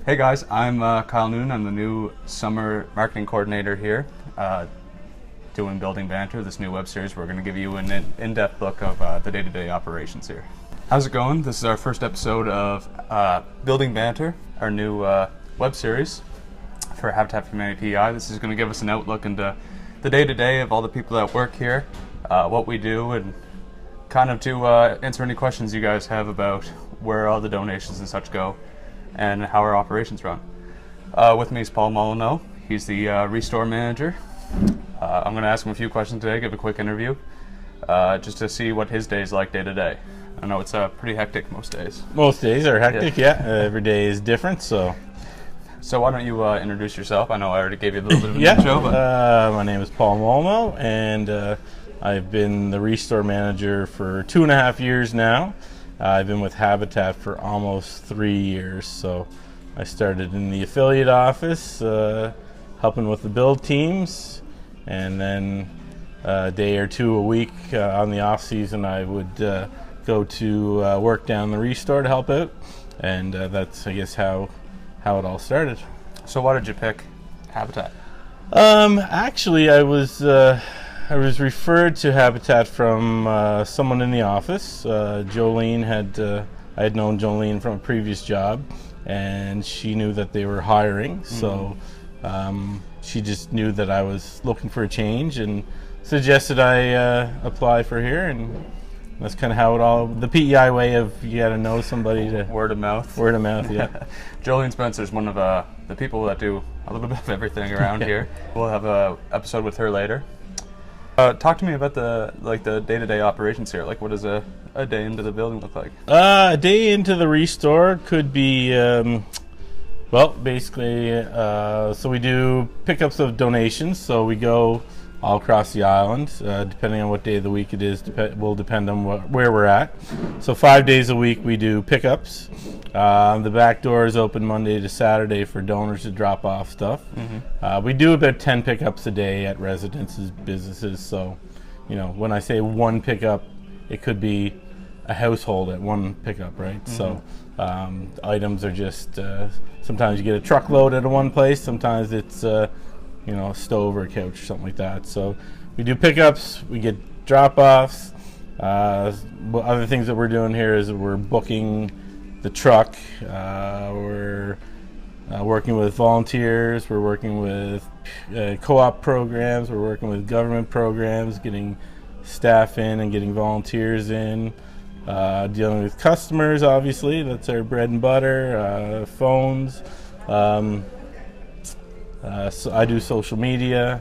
Hey guys, I'm Kyle Noonan. I'm the new summer marketing coordinator here, doing Building Banter, this new web series. We're going to give you an in-depth look of the day-to-day operations here. How's it going? This is our first episode of Building Banter, our new web series for Habitat PEI. This is going to give us an outlook into the day-to-day of all the people that work here, what we do, and kind of to answer any questions you guys have about where all the donations and such go, and how our operations run. With me is Paul Molyneaux. He's the Restore Manager. I'm going to ask him a few questions today, give a quick interview, just to see what his day's like day to day. I know it's pretty hectic most days. Most days are hectic, yeah. Every day is different, so. So why don't you introduce yourself? I know I already gave you a little bit of an intro, but my name is Paul Molyneaux, and I've been the Restore Manager for 2.5 years now. I've been with Habitat for almost 3 years, so I started in the affiliate office, helping with the build teams, and then a day or two a week on the off season I would go to work down the Restore to help out, and that's, I guess, how it all started. So why did you pick Habitat? Actually, I was referred to Habitat from someone in the office. Jolene I had known Jolene from a previous job, and she knew that they were hiring. So she just knew that I was looking for a change and suggested I apply for here, and that's kind of how it all. The PEI way of you got to know somebody to word of mouth. Word of mouth, yeah. Jolene Spencer's one of the people that do a little bit of everything around here. We'll have an episode with her later. Talk to me about the day-to-day operations here. Like, what does a day into the building look like? A day into the Restore could be, basically, so we do pickups of donations. So we go all across the island, depending on what day of the week it is. Will depend on where we're at. So 5 days a week we do pickups. The back door is open Monday to Saturday for donors to drop off stuff. We do about 10 pickups a day at residences, businesses. So, when I say one pickup, it could be a household at one pickup, right? So items are just, sometimes you get a truckload at one place, sometimes it's a stove or a couch or something like that. So we do pickups, we get drop-offs. Other things that we're doing here is we're booking the truck. We're working with volunteers. We're working with co-op programs. We're working with government programs, getting staff in and getting volunteers in. Dealing with customers, obviously. That's our bread and butter. Phones. So I do social media,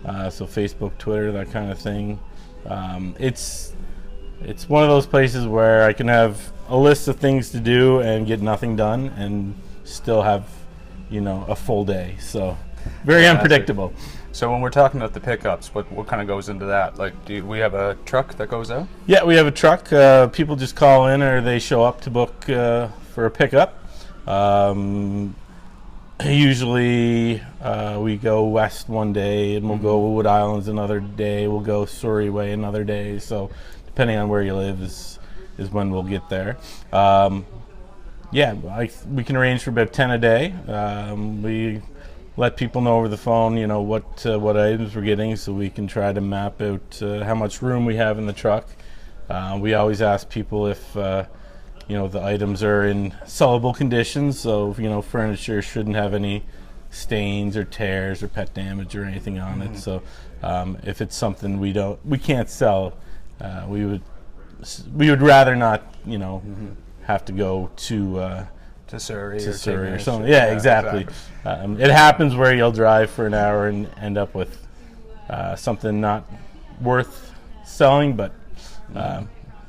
so Facebook, Twitter, that kind of thing. It's one of those places where I can have a list of things to do and get nothing done and still have, a full day. So very unpredictable. So when we're talking about the pickups, what kind of goes into that? Like, do we have a truck that goes out? Yeah, we have a truck. People just call in or they show up to book for a pickup. Usually we go west one day and we'll go Wood Islands another day. We'll go Surrey way another day. So depending on where you live is when we'll get there. We can arrange for about 10 a day. We let people know over the phone, what items we're getting, so we can try to map out how much room we have in the truck. We always ask people if the items are in sellable conditions, so furniture shouldn't have any stains or tears or pet damage or anything on it. So if it's something we can't sell, we would rather not have to go to Surrey or something. Yeah, exactly. It happens where you'll drive for an hour and end up with something not worth selling, but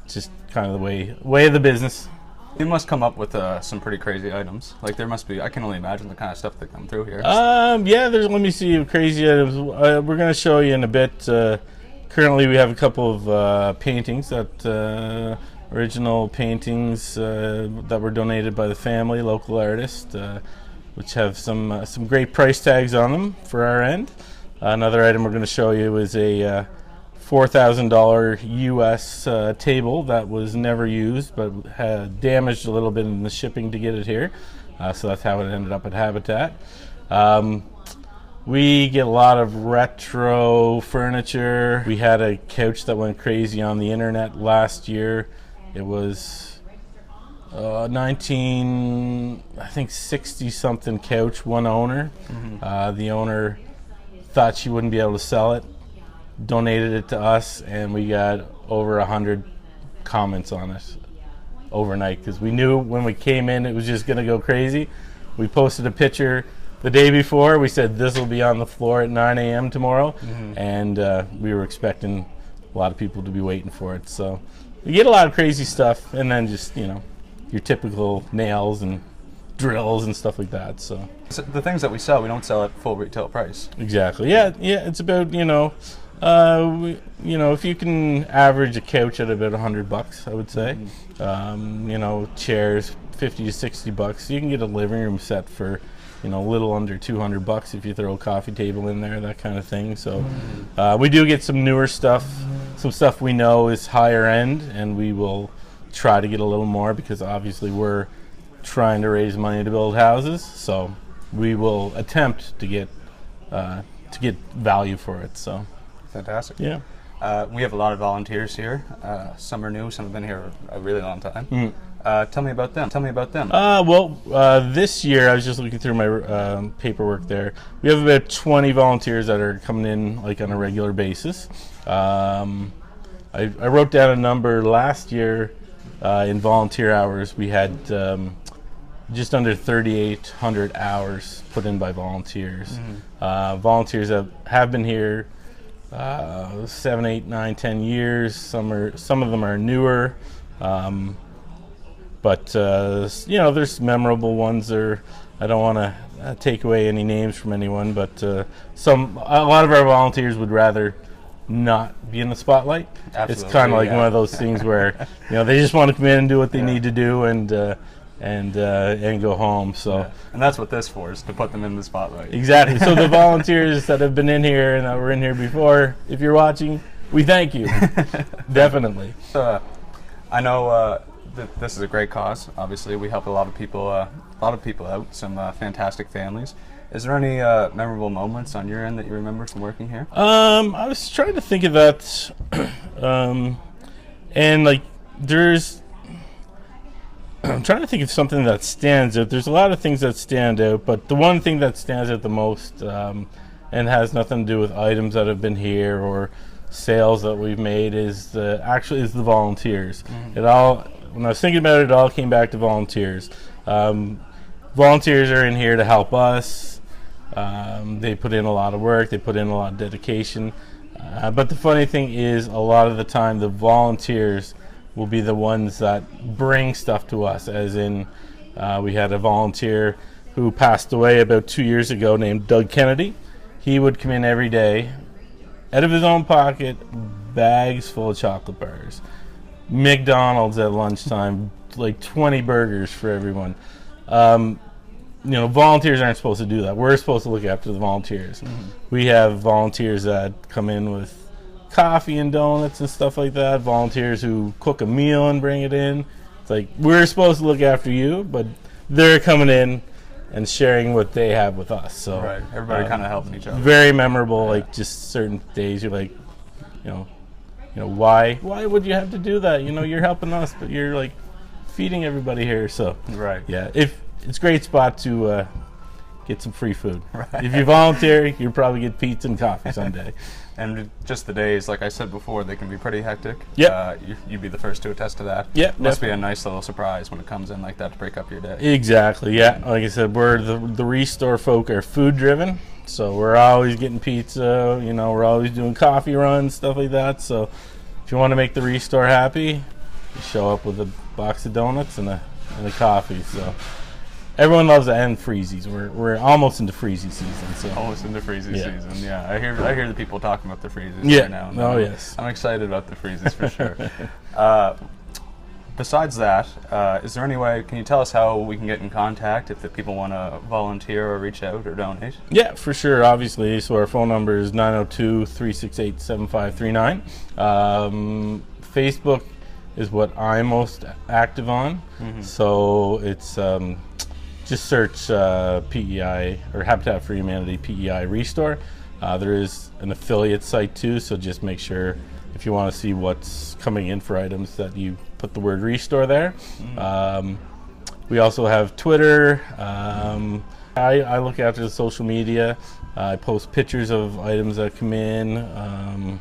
just kind of the way of the business. You must come up with some pretty crazy items. Like, there must be, I can only imagine the kind of stuff that come through here. Let me see, crazy items. We're going to show you in a bit. Currently we have a couple of paintings, original paintings that were donated by the family, local artist, which have some great price tags on them for our end. Another item we're going to show you is a $4,000 US table that was never used, but had damaged a little bit in the shipping to get it here. So that's how it ended up at Habitat. We get a lot of retro furniture. We had a couch that went crazy on the internet last year. It was 60 something couch, one owner. The owner thought she wouldn't be able to sell it, donated it to us, and we got over 100 comments on it overnight because we knew when we came in it was just going to go crazy. We posted a picture the day before. We said this will be on the floor at 9 a.m. tomorrow, and we were expecting a lot of people to be waiting for it. So we get a lot of crazy stuff, and then just, you know, your typical nails and drills and stuff like that. So the things that we sell, we don't sell at full retail price. Exactly. Yeah. It's about, you know, if you can average a couch at about $100, I would say. You know, chairs $50 to $60. You can get a living room set for, you know, a little under $200 if you throw a coffee table in there, that kind of thing. So we do get some newer stuff, some stuff we know is higher end, and we will try to get a little more because obviously we're trying to raise money to build houses. So we will attempt to get value for it. So fantastic. Yeah. We have a lot of volunteers here. Some are new, some have been here a really long time. Tell me about them. This year I was just looking through my paperwork there. We have about 20 volunteers that are coming in like on a regular basis. I wrote down a number last year in volunteer hours. We had just under 3,800 hours put in by volunteers. Volunteers that have been here 7, 8, 9, 10 years. Some of them are newer. But you know, there's memorable ones. Or I don't want to take away any names from anyone, but a lot of our volunteers would rather not be in the spotlight. Absolutely, it's kind of like one of those things where, you know, they just want to come in and do what they need to do and go home. So and that's what this for, is to put them in the spotlight. Exactly. So the volunteers that have been in here and that were in here before, if you're watching, we thank you. Definitely. I know this is a great cause. Obviously, we help a lot of people out. Some fantastic families. Is there any memorable moments on your end that you remember from working here? I was trying to think of that, and like I'm trying to think of something that stands out. There's a lot of things that stand out, but the one thing that stands out the most, and has nothing to do with items that have been here or sales that we've made, is the volunteers. When I was thinking about it, it all came back to volunteers. Volunteers are in here to help us. They put in a lot of work. They put in a lot of dedication. But the funny thing is, a lot of the time, the volunteers will be the ones that bring stuff to us. As in, we had a volunteer who passed away about 2 years ago named Doug Kennedy. He would come in every day, out of his own pocket, bags full of chocolate bars. McDonald's at lunchtime, like 20 burgers for everyone. You know, volunteers aren't supposed to do that. We're supposed to look after the volunteers. We have volunteers that come in with coffee and donuts and stuff like that. Volunteers who cook a meal and bring it in. It's like, we're supposed to look after you, but they're coming in and sharing what they have with us. So right, everybody kind of helping each other. Very memorable. Like, just certain days you're like, you know, why would you have to do that? You know, you're helping us, but you're like feeding everybody here. So right, yeah, it's a great spot to get some free food. Right. If you volunteer, you'll probably get pizza and coffee someday. And just the days, like I said before, they can be pretty hectic. Yep. You'd be the first to attest to that. Yep. Must be a nice little surprise when it comes in like that to break up your day. Exactly, yeah. Like I said, we're the Restore folk are food driven. So we're always getting pizza, you know, we're always doing coffee runs, stuff like that. So if you want to make the Restore happy, you show up with a box of donuts and a coffee. So everyone loves it, and freezies. We're almost into freezy season. So almost into freezy season. Yeah, I hear the people talking about the freezes right now. Oh yes. I'm excited about the freezes for sure. besides that, is there any way, can you tell us how we can get in contact if the people want to volunteer or reach out or donate? Yeah, for sure, obviously. So our phone number is 902-368-7539. Facebook is what I'm most active on. So it's just search PEI or Habitat for Humanity PEI Restore. There is an affiliate site too, so just make sure if you want to see what's coming in for items that you put the word Restore there. We also have Twitter. I look after the social media. I post pictures of items that come in,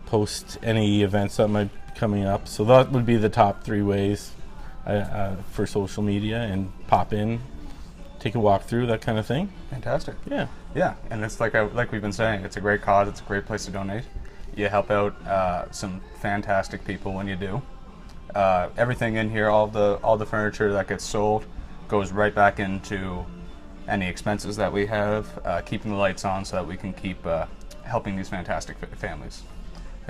post any events that might be coming up. So that would be the top 3 ways for social media, and pop in, take a walk through, that kind of thing. Fantastic. Yeah. Yeah, and it's like we've been saying, it's a great cause, it's a great place to donate. You help out some fantastic people when you do. Everything in here, all the furniture that gets sold goes right back into any expenses that we have, keeping the lights on so that we can keep helping these fantastic families.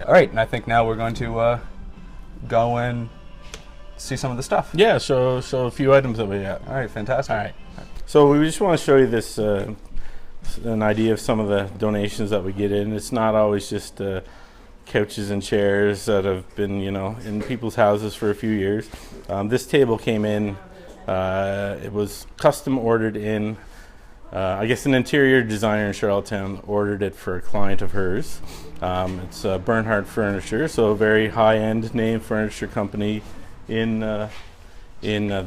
All right, and I think now we're going to go and see some of the stuff. Yeah, show a few items that we have. All right, fantastic. All right. So we just want to show you this, an idea of some of the donations that we get in. It's not always just couches and chairs that have been, in people's houses for a few years. This table came in, it was custom ordered in, I guess an interior designer in Charlottetown ordered it for a client of hers. It's Bernhardt Furniture, so a very high-end name furniture company in the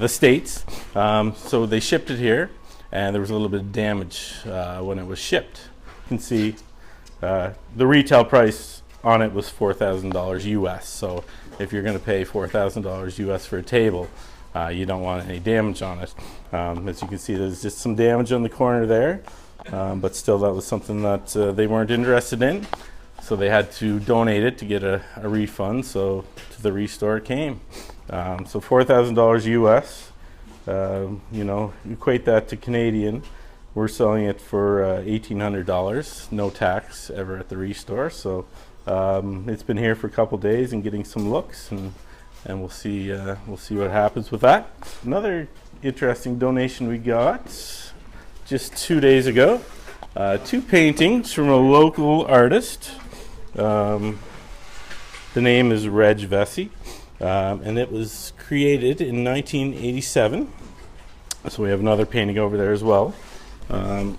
States. So they shipped it here, and there was a little bit of damage when it was shipped. You can see the retail price on it was $4,000 US. So if you're going to pay $4,000 US for a table, you don't want any damage on it. As you can see, there's just some damage on the corner there, but still that was something that they weren't interested in. So they had to donate it to get a refund. So to the Restore it came. So $4,000 US, equate that to Canadian. We're selling it for $1,800, no tax ever at the Restore. So it's been here for a couple days and getting some looks, and we'll see what happens with that. Another interesting donation we got just 2 days ago, 2 paintings from a local artist. The name is Reg Vesey. And it was created in 1987. So we have another painting over there as well. So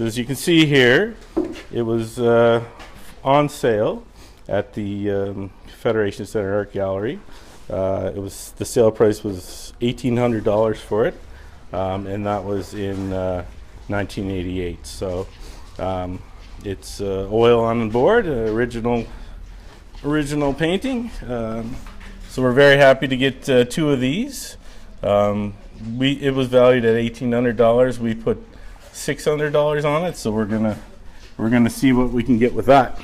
as you can see here, it was on sale at the Federation Center Art Gallery. The sale price was $1,800 for it, and that was in 1988. So it's oil on board, original painting. So we're very happy to get 2 of these. It was valued at $1,800. We put $600 on it, so we're gonna see what we can get with that.